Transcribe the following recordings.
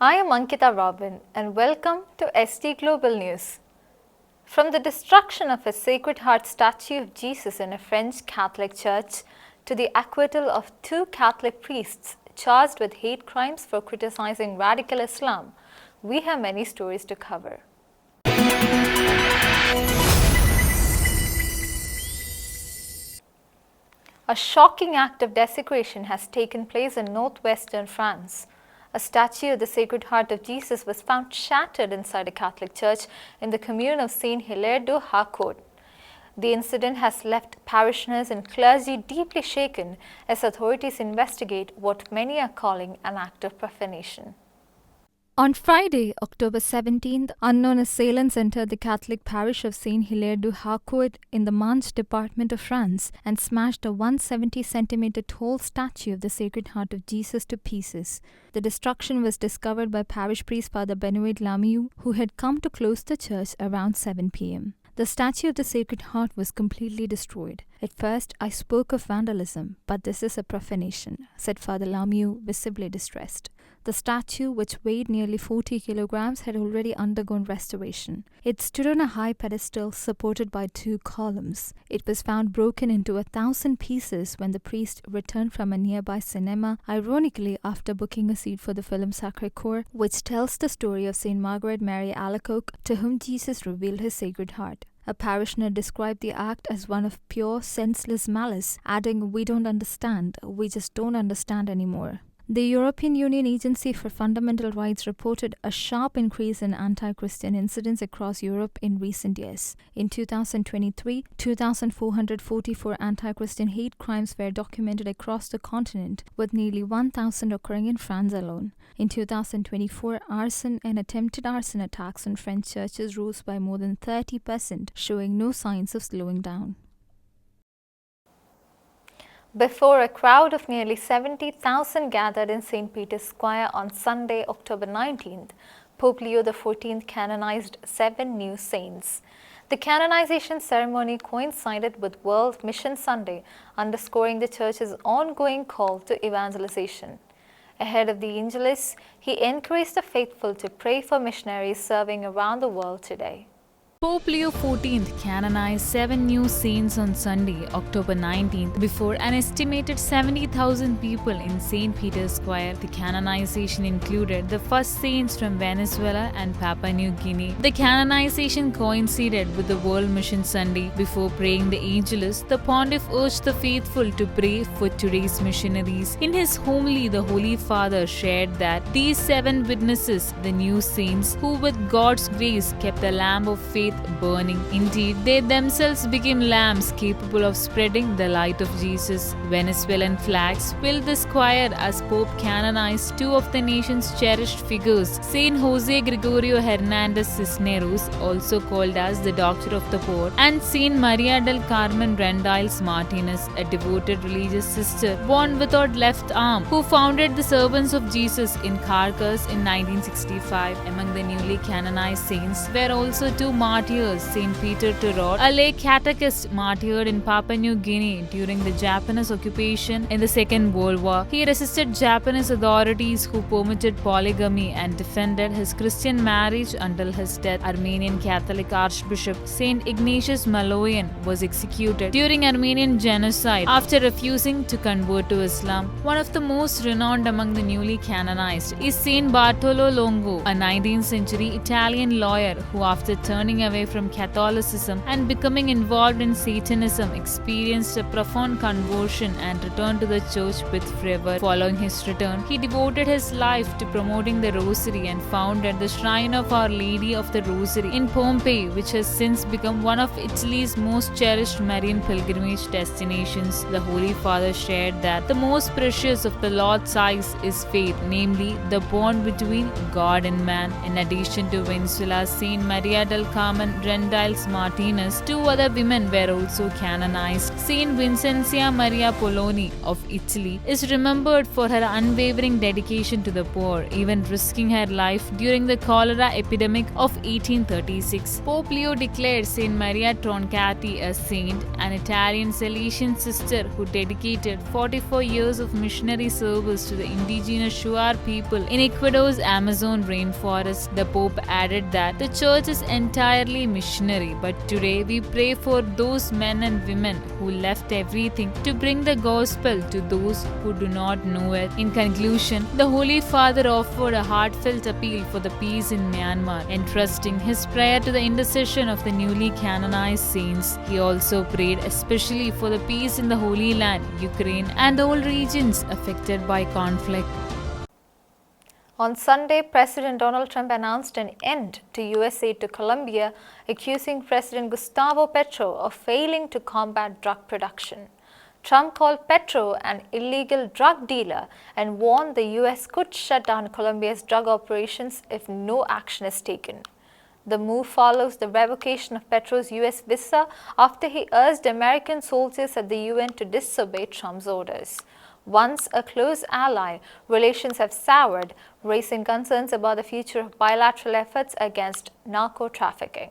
I am Ankita Robin and welcome to ST Global News. From the destruction of a Sacred Heart statue of Jesus in a French Catholic church to the acquittal of 2 Catholic priests charged with hate crimes for criticizing radical Islam, we have many stories to cover. A shocking act of desecration has taken place in northwestern France. A statue of the Sacred Heart of Jesus was found shattered inside a Catholic church in the commune of Saint-Hilaire-du-Harcourt. The incident has left parishioners and clergy deeply shaken as authorities investigate what many are calling an act of profanation. On Friday, October 17th, unknown assailants entered the Catholic parish of Saint-Hilaire-du-Harcourt in the Manche department of France and smashed a 170-centimeter tall statue of the Sacred Heart of Jesus to pieces. The destruction was discovered by parish priest Father Benoit Lamieux, who had come to close the church around 7 p.m. The statue of the Sacred Heart was completely destroyed. At first, I spoke of vandalism, but this is a profanation, said Father Lamieux, visibly distressed. The statue, which weighed nearly 40 kilograms, had already undergone restoration. It stood on a high pedestal supported by 2 columns. It was found broken into 1,000 pieces when the priest returned from a nearby cinema, ironically after booking a seat for the film Sacré-Cœur, which tells the story of Saint Margaret Mary Alacoque, to whom Jesus revealed his Sacred Heart. A parishioner described the act as one of pure, senseless malice, adding, "We don't understand, we just don't understand anymore." The European Union Agency for Fundamental Rights reported a sharp increase in anti-Christian incidents across Europe in recent years. In 2023, 2,444 anti-Christian hate crimes were documented across the continent, with nearly 1,000 occurring in France alone. In 2024, arson and attempted arson attacks on French churches rose by more than 30%, showing no signs of slowing down. Before a crowd of nearly 70,000 gathered in St. Peter's Square on Sunday, October 19th, Pope Leo XIV canonized 7 new saints. The canonization ceremony coincided with World Mission Sunday, underscoring the Church's ongoing call to evangelization. Ahead of the Angelus, he encouraged the faithful to pray for missionaries serving around the world today. Pope Leo XIV canonized 7 new saints on Sunday, October 19th, before an estimated 70,000 people in St. Peter's Square. The canonization included the first saints from Venezuela and Papua New Guinea. The canonization coincided with the World Mission Sunday. Before praying the Angelus, the Pontiff urged the faithful to pray for today's missionaries. In his homily, the Holy Father shared that these 7 witnesses, the new saints, who with God's grace kept the lamp of faith burning. Indeed, they themselves became lamps capable of spreading the light of Jesus. Venezuelan flags filled the square as Pope canonized 2 of the nation's cherished figures, Saint Jose Gregorio Hernandez Cisneros, also called as the Doctor of the Poor, and Saint Maria del Carmen Rendiles Martinez, a devoted religious sister born without left arm, who founded the Servants of Jesus in Caracas in 1965. Among the newly canonized saints were also 2 martyrs, Saint Peter Turot, a lay catechist martyred in Papua New Guinea during the Japanese occupation in the Second World War. He resisted Japanese authorities who permitted polygamy and defended his Christian marriage until his death. Armenian Catholic Archbishop Saint Ignatius Maloyan was executed during Armenian genocide after refusing to convert to Islam. One of the most renowned among the newly canonized is Saint Bartolo Longo, a 19th century Italian lawyer who, after turning away from Catholicism and becoming involved in Satanism, experienced a profound conversion and returned to the church with fervor. Following his return, he devoted his life to promoting the Rosary and founded the Shrine of Our Lady of the Rosary in Pompeii, which has since become one of Italy's most cherished Marian pilgrimage destinations. The Holy Father shared that the most precious of the Lord's eyes is faith, namely the bond between God and man. In addition to Venezuela's Saint Maria del Carmen Carmen Rendiles Martinez. 2 other women were also canonized. Saint Vincentia Maria Poloni of Italy is remembered for her unwavering dedication to the poor, even risking her life during the cholera epidemic of 1836. Pope Leo declared Saint Maria Troncati a saint, an Italian Salesian sister who dedicated 44 years of missionary service to the indigenous Shuar people in Ecuador's Amazon rainforest. The Pope added that the church is entirely missionary, but today we pray for those men and women who left everything to bring the gospel to those who do not know it. In conclusion, the Holy Father offered a heartfelt appeal for the peace in Myanmar, entrusting his prayer to the intercession of the newly canonized saints. He also prayed especially for the peace in the Holy Land, Ukraine, and all regions affected by conflict. On Sunday, President Donald Trump announced an end to U.S. aid to Colombia, accusing President Gustavo Petro of failing to combat drug production. Trump called Petro an illegal drug dealer and warned the U.S. could shut down Colombia's drug operations if no action is taken. The move follows the revocation of Petro's U.S. visa after he urged American soldiers at the UN to disobey Trump's orders. Once a close ally, relations have soured, raising concerns about the future of bilateral efforts against narco-trafficking.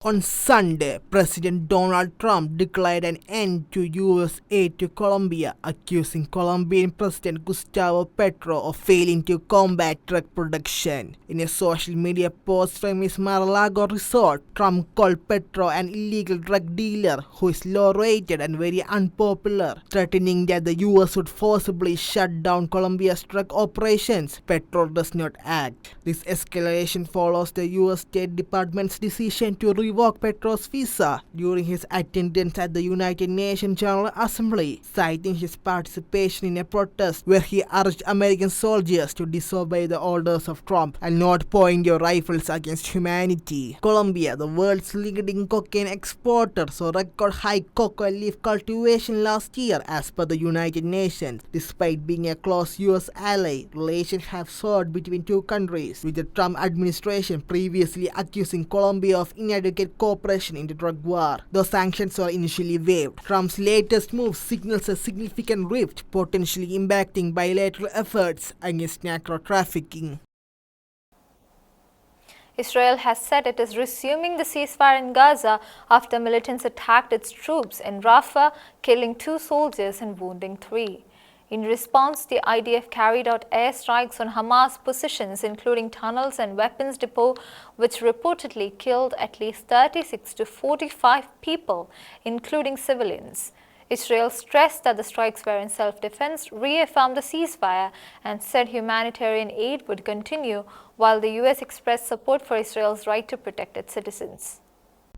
On Sunday, President Donald Trump declared an end to U.S. aid to Colombia, accusing Colombian President Gustavo Petro of failing to combat drug production. In a social media post from his Mar-a-Lago resort, Trump called Petro an illegal drug dealer who is low-rated and very unpopular, threatening that the U.S. would forcibly shut down Colombia's drug operations. Petro does not act. This escalation follows the U.S. State Department's decision to revoke Petro's visa during his attendance at the United Nations General Assembly, citing his participation in a protest where he urged American soldiers to disobey the orders of Trump and not point your rifles against humanity. Colombia, the world's leading cocaine exporter, saw record high cocoa leaf cultivation last year as per the United Nations. Despite being a close US ally, relations have soured between two countries, with the Trump administration previously accusing Colombia of inadequate cooperation in the drug war. Though sanctions were initially waived, Trump's latest move signals a significant rift, potentially impacting bilateral efforts against narco-trafficking. Israel has said it is resuming the ceasefire in Gaza after militants attacked its troops in Rafah, killing 2 soldiers and wounding 3. In response, the IDF carried out airstrikes on Hamas positions, including tunnels and weapons depot, which reportedly killed at least 36 to 45 people, including civilians. Israel stressed that the strikes were in self-defense, reaffirmed the ceasefire, and said humanitarian aid would continue, while the U.S. expressed support for Israel's right to protect its citizens.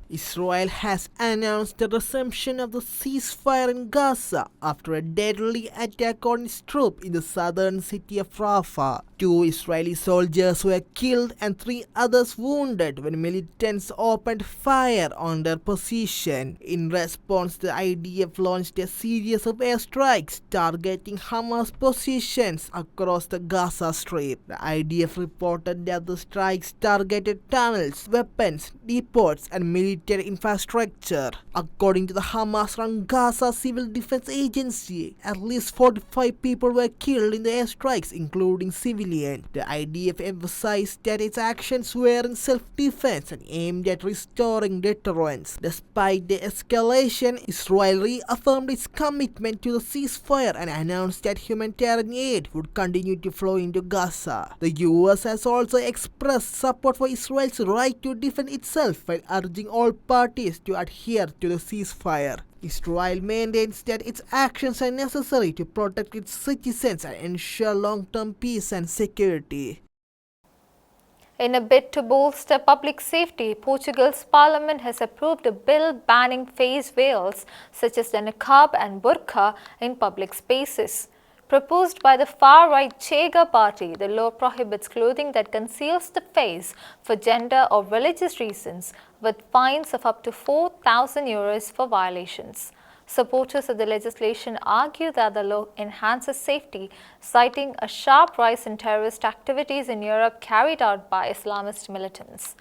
Israel has announced the resumption of the ceasefire in Gaza after a deadly attack on its troops in the southern city of Rafah. 2 Israeli soldiers were killed and 3 others wounded when militants opened fire on their position. In response, the IDF launched a series of airstrikes targeting Hamas positions across the Gaza Strip. The IDF reported that the strikes targeted tunnels, weapons, depots, and military infrastructure. According to the Hamas-run Gaza Civil Defense Agency, at least 45 people were killed in the airstrikes, including civilians. The IDF emphasized that its actions were in self-defense and aimed at restoring deterrence. Despite the escalation, Israel reaffirmed its commitment to the ceasefire and announced that humanitarian aid would continue to flow into Gaza. The US has also expressed support for Israel's right to defend itself while urging all parties to adhere to the ceasefire. Israel maintains that its actions are necessary to protect its citizens and ensure long-term peace and security. In a bid to bolster public safety, Portugal's parliament has approved a bill banning face veils such as the niqab and burqa in public spaces. Proposed by the far-right Chega party, the law prohibits clothing that conceals the face for gender or religious reasons, with fines of up to 4,000 euros for violations. Supporters of the legislation argue that the law enhances safety, citing a sharp rise in terrorist activities in Europe carried out by Islamist militants.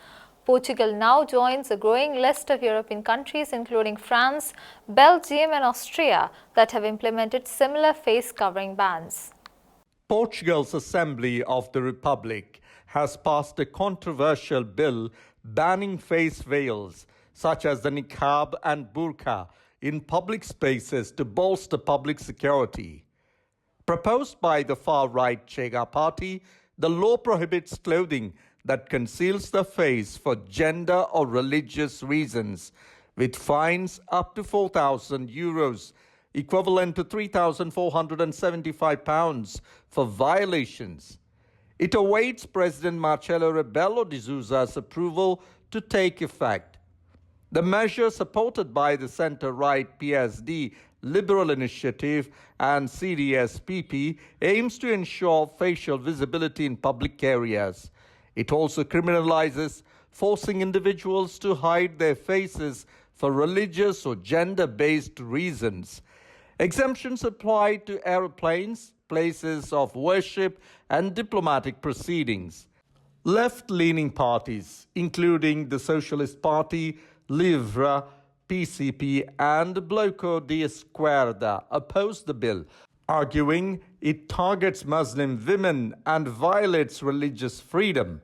Portugal now joins a growing list of European countries, including France, Belgium, and Austria, that have implemented similar face covering bans. Portugal's Assembly of the Republic has passed a controversial bill banning face veils, such as the niqab and burqa, in public spaces to bolster public security. Proposed by the far-right Chega party, the law prohibits clothing that conceals the face for gender or religious reasons, with fines up to €4,000, equivalent to £3,475 for violations. It awaits President Marcelo Rebelo de Sousa's approval to take effect. The measure, supported by the centre-right PSD Liberal Initiative and CDS-PP, aims to ensure facial visibility in public areas. It also criminalizes forcing individuals to hide their faces for religious or gender-based reasons. Exemptions apply to aeroplanes, places of worship, and diplomatic proceedings. Left-leaning parties, including the Socialist Party, LIVRE, PCP, and Bloco de Esquerda, opposed the bill, arguing it targets Muslim women and violates religious freedom.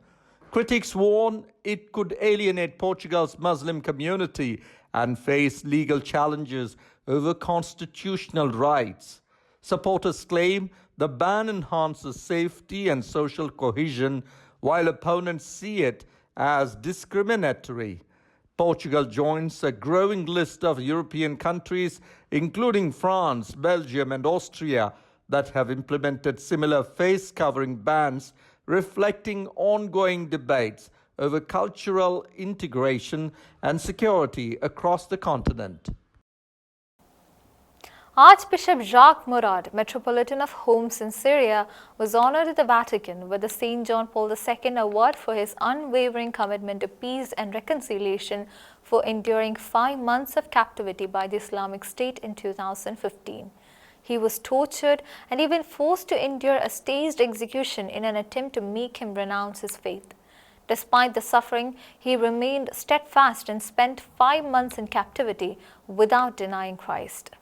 Critics warn it could alienate Portugal's Muslim community and face legal challenges over constitutional rights. Supporters claim the ban enhances safety and social cohesion, while opponents see it as discriminatory. Portugal joins a growing list of European countries, including France, Belgium, and Austria, that have implemented similar face covering bans, reflecting ongoing debates over cultural integration and security across the continent. Archbishop Jacques Murad, Metropolitan of Homs in Syria, was honored at the Vatican with the St. John Paul II Award for his unwavering commitment to peace and reconciliation for enduring 5 months of captivity by the Islamic State in 2015. He was tortured and even forced to endure a staged execution in an attempt to make him renounce his faith. Despite the suffering, he remained steadfast and spent 5 months in captivity without denying Christ.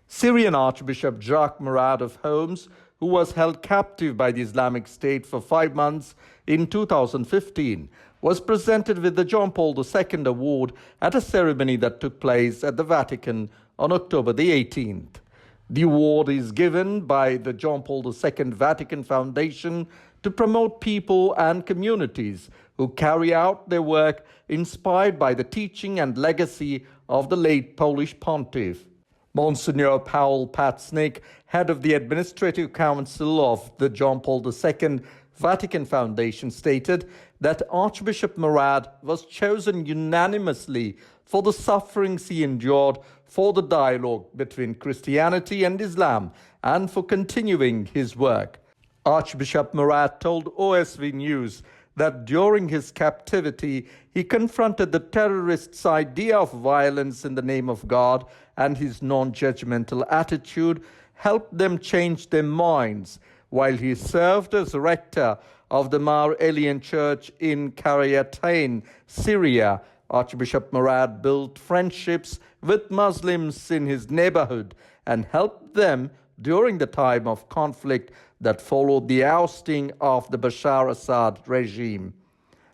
Syrian Archbishop Jacques Murad of Homs, who was held captive by the Islamic State for 5 months in 2015, was presented with the John Paul II Award at a ceremony that took place at the Vatican on October the 18th. The award is given by the John Paul II Vatican Foundation to promote people and communities who carry out their work inspired by the teaching and legacy of the late Polish pontiff. Monsignor Paul Patznik, head of the Administrative Council of the John Paul II Vatican Foundation, stated that Archbishop Murad was chosen unanimously for the sufferings he endured, for the dialogue between Christianity and Islam, and for continuing his work. Archbishop Murad told OSV News that during his captivity, he confronted the terrorists' idea of violence in the name of God, and his non-judgmental attitude helped them change their minds. While he served as rector of the Mar Elian Church in Karayatain, Syria, Archbishop Murad built friendships with Muslims in his neighborhood and helped them during the time of conflict that followed the ousting of the Bashar Assad regime.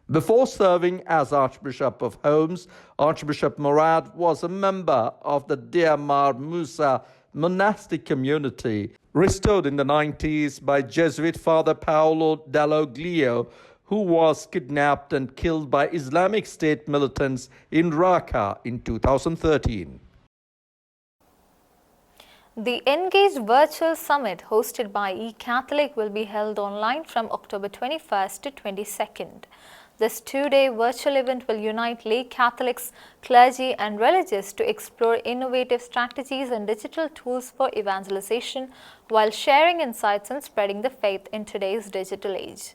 Before serving as Archbishop of Homs, Archbishop Murad was a member of the Deir Mar Musa monastic community, restored in the 90s by Jesuit Father Paolo Dalloglio, who was kidnapped and killed by Islamic State militants in Raqqa in 2013. The Engage Virtual Summit hosted by eCatholic will be held online from October 21st to 22nd. This 2-day virtual event will unite lay Catholics, clergy, and religious to explore innovative strategies and digital tools for evangelization while sharing insights and spreading the faith in today's digital age.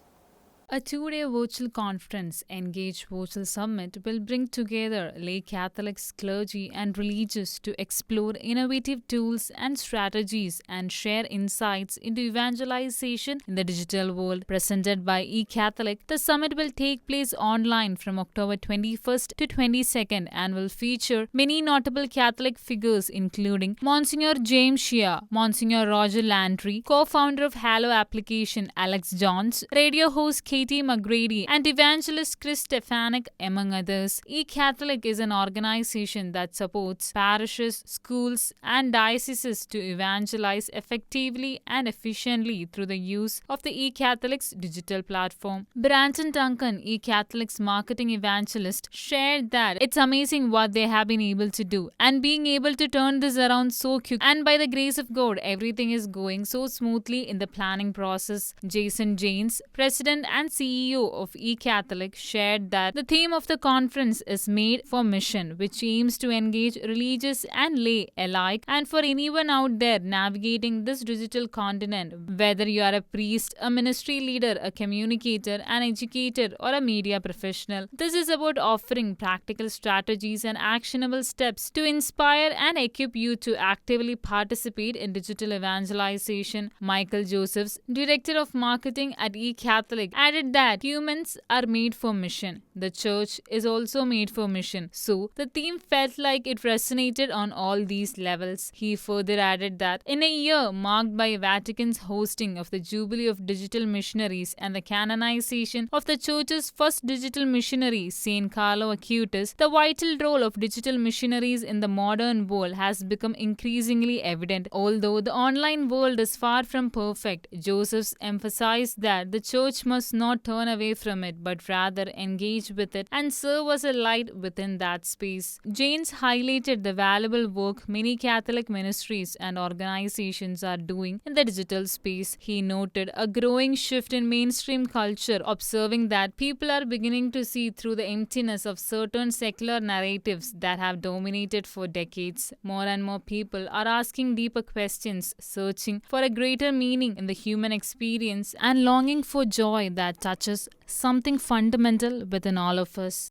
A two-day virtual conference, Engage Virtual Summit, will bring together lay Catholics, clergy, and religious to explore innovative tools and strategies and share insights into evangelization in the digital world. Presented by eCatholic, the summit will take place online from October 21st to 22nd and will feature many notable Catholic figures including Monsignor James Shea, Monsignor Roger Landry, co-founder of Halo application Alex Jones, radio host Katie McGrady, and evangelist Chris Stefanik, among others. eCatholic is an organization that supports parishes, schools, and dioceses to evangelize effectively and efficiently through the use of the eCatholic's digital platform. Brandon Duncan, eCatholic's marketing evangelist, shared that it's amazing what they have been able to do and being able to turn this around so quick, and by the grace of God, everything is going so smoothly in the planning process. Jason Janes, president and CEO of eCatholic, shared that the theme of the conference is Made for Mission, which aims to engage religious and lay alike, and for anyone out there navigating this digital continent, whether you are a priest, a ministry leader, a communicator, an educator, or a media professional. This is about offering practical strategies and actionable steps to inspire and equip you to actively participate in digital evangelization. Michael Josephs, director of marketing at eCatholic, added that humans are made for mission. The church is also made for mission. So, the theme felt like it resonated on all these levels. He further added that in a year marked by Vatican's hosting of the Jubilee of Digital Missionaries and the canonization of the church's first digital missionary, Saint Carlo Acutis, the vital role of digital missionaries in the modern world has become increasingly evident. Although the online world is far from perfect, Josephs emphasized that the church must not turn away from it, but rather engage with it and serve as a light within that space. Janes highlighted the valuable work many Catholic ministries and organizations are doing in the digital space. He noted a growing shift in mainstream culture, observing that people are beginning to see through the emptiness of certain secular narratives that have dominated for decades. More and more people are asking deeper questions, searching for a greater meaning in the human experience and longing for joy that touches something fundamental within all of us.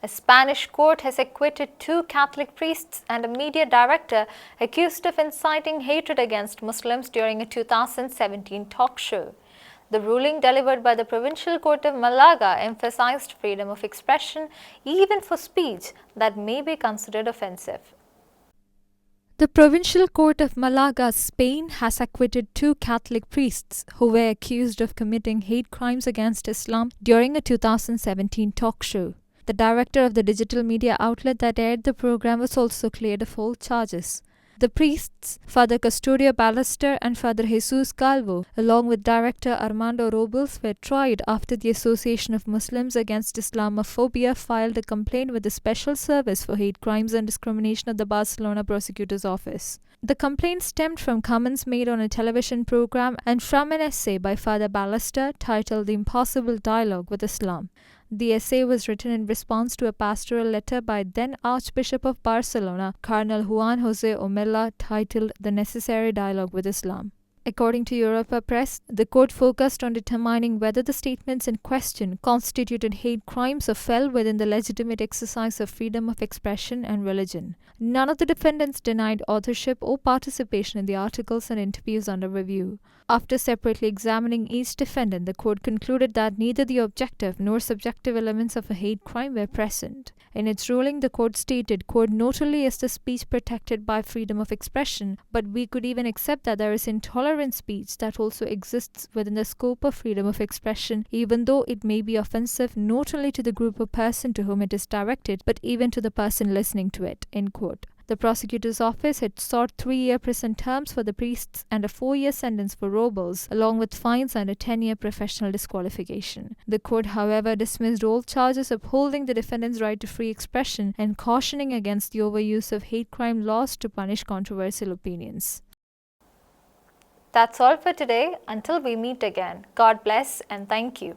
A Spanish court has acquitted 2 Catholic priests and a media director accused of inciting hatred against Muslims during a 2017 talk show. The ruling delivered by the Provincial Court of Malaga emphasized freedom of expression even for speech that may be considered offensive. The Provincial Court of Malaga, Spain, has acquitted 2 Catholic priests who were accused of committing hate crimes against Islam during a 2017 talk show. The director of the digital media outlet that aired the program was also cleared of all charges. The priests, Father Custodio Ballester and Father Jesus Calvo, along with director Armando Robles, were tried after the Association of Muslims Against Islamophobia filed a complaint with the Special Service for Hate Crimes and Discrimination at the Barcelona Prosecutor's Office. The complaint stemmed from comments made on a television program and from an essay by Father Ballester titled The Impossible Dialogue with Islam. The essay was written in response to a pastoral letter by then Archbishop of Barcelona, Cardinal Juan José Omella, titled The Necessary Dialogue with Islam. According to Europa Press, the court focused on determining whether the statements in question constituted hate crimes or fell within the legitimate exercise of freedom of expression and religion. None of the defendants denied authorship or participation in the articles and interviews under review. After separately examining each defendant, the court concluded that neither the objective nor subjective elements of a hate crime were present. In its ruling, the court stated, quote, "Not only is the speech protected by freedom of expression, but we could even accept that there is intolerant speech that also exists within the scope of freedom of expression, even though it may be offensive not only to the group or person to whom it is directed, but even to the person listening to it," end quote. The prosecutor's office had sought 3-year prison terms for the priests and a 4-year sentence for Robles, along with fines and a 10-year professional disqualification. The court, however, dismissed all charges, upholding the defendant's right to free expression and cautioning against the overuse of hate crime laws to punish controversial opinions. That's all for today. Until we meet again, God bless and thank you.